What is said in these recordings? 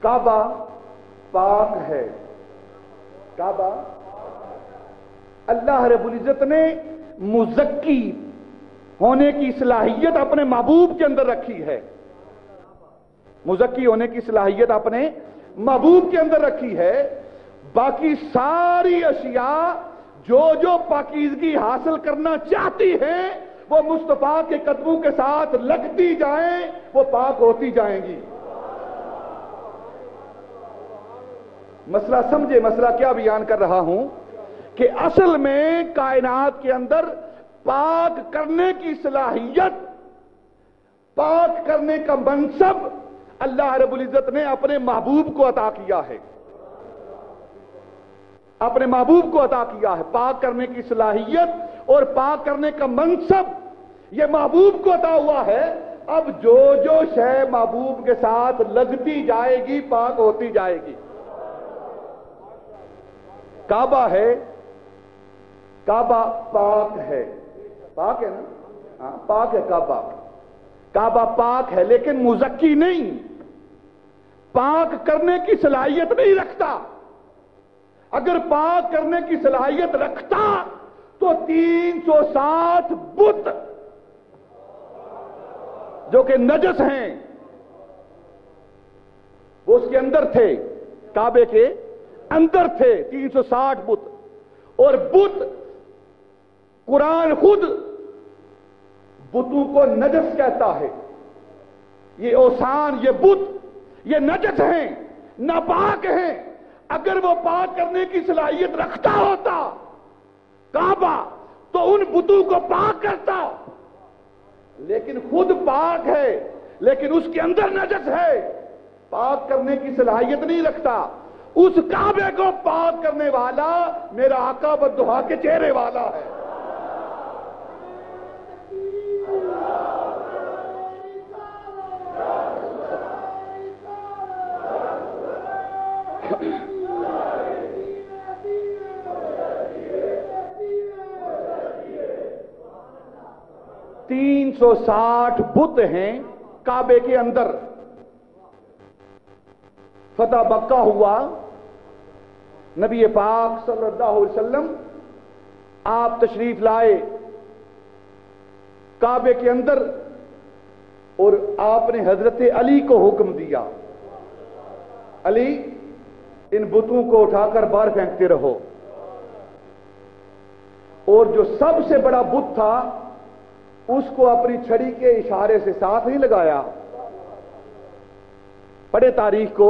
کعبہ پاک ہے. کعبہ اللہ رب العزت نے مزکی ہونے کی صلاحیت اپنے محبوب کے اندر رکھی ہے. مزکی ہونے کی صلاحیت اپنے محبوب کے اندر رکھی ہے. باقی ساری اشیاء جو پاکیزگی حاصل کرنا چاہتی ہیں وہ مصطفیٰ کے قدموں کے ساتھ لگتی جائیں، وہ پاک ہوتی جائیں گی. مسئلہ سمجھے، مسئلہ کیا بیان کر رہا ہوں کہ اصل میں کائنات کے اندر پاک کرنے کی صلاحیت، پاک کرنے کا منصب اللہ رب العزت نے اپنے محبوب کو عطا کیا ہے. اپنے محبوب کو عطا کیا ہے. پاک کرنے کی صلاحیت اور پاک کرنے کا منصب یہ محبوب کو عطا ہوا ہے. اب جو شے محبوب کے ساتھ لگتی جائے گی پاک ہوتی جائے گی. کعبہ ہے، کعبہ پاک ہے. پاک ہے نا؟ ہاں پاک ہے کعبہ. کعبہ پاک ہے لیکن مزکی نہیں، پاک کرنے کی صلاحیت نہیں رکھتا. اگر پاک کرنے کی صلاحیت رکھتا تو 360 بت جو کہ نجس ہیں وہ اس کے اندر تھے، کعبے کے اندر تھے 360 بت. اور بت، قرآن خود بتوں کو نجس کہتا ہے. یہ اوثان، یہ بت، یہ نجس ہیں، ناپاک ہیں. اگر وہ پاک کرنے کی صلاحیت رکھتا ہوتا کعبہ تو ان بتوں کو پاک کرتا. لیکن خود پاک ہے لیکن اس کے اندر نجس ہے، پاک کرنے کی صلاحیت نہیں رکھتا. اس کعبے کو پاک کرنے والا میرا آقا بددعا کے چہرے والا ہے. 360 بت ہیں کعبے کے اندر. فتح مکہ ہوا، نبی پاک صلی اللہ علیہ وسلم آپ تشریف لائے کعبے کے اندر اور آپ نے حضرت علی کو حکم دیا، علی ان بتوں کو اٹھا کر باہر پھینکتے رہو. اور جو سب سے بڑا بت تھا اس کو اپنی چھڑی کے اشارے سے ساتھ نہیں لگایا. پڑھے تاریخ کو،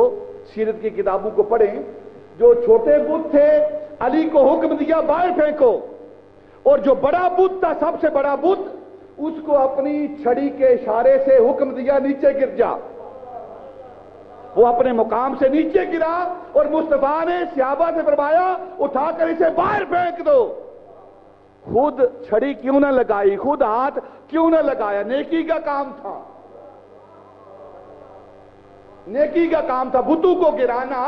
سیرت کی کتابوں کو پڑھیں. جو چھوٹے بت تھے علی کو حکم دیا باہر پھینکو، اور جو بڑا بت تھا سب سے بڑا بت اس کو اپنی چھڑی کے اشارے سے حکم دیا نیچے گر جا. وہ اپنے مقام سے نیچے گرا اور مصطفیٰ نے صحابہ سے فرمایا اٹھا کر اسے باہر پھینک دو. خود چھڑی کیوں نہ لگائی، خود ہاتھ کیوں نہ لگایا؟ نیکی کا کام تھا، نیکی کا کام تھا. بتوں کو گرانا،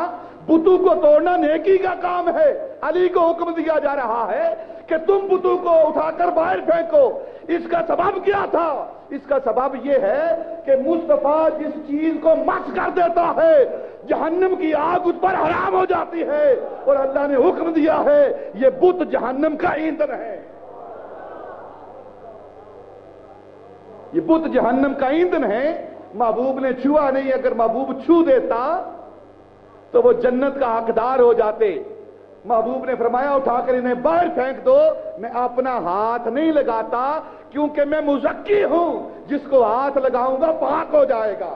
بتوں کو توڑنا نیکی کا کام ہے. علی کو حکم دیا جا رہا ہے کہ تم بتوں کو اٹھا کر باہر پھینکو. اس کا سبب کیا تھا؟ اس کا سبب یہ ہے کہ مصطفیٰ جس چیز کو مس کر دیتا ہے جہنم کی آگ اس پر حرام ہو جاتی ہے، اور اللہ نے حکم دیا ہے یہ بت جہنم کا ایندھن ہے. یہ بت جہنم کا ایندھن ہے. محبوب نے چھوا نہیں، اگر محبوب چھو دیتا تو وہ جنت کا حقدار ہو جاتے. محبوب نے فرمایا اٹھا کر انہیں باہر پھینک دو. میں اپنا ہاتھ نہیں لگاتا کیونکہ میں مزکی ہوں، جس کو ہاتھ لگاؤں گا پاک ہو جائے گا.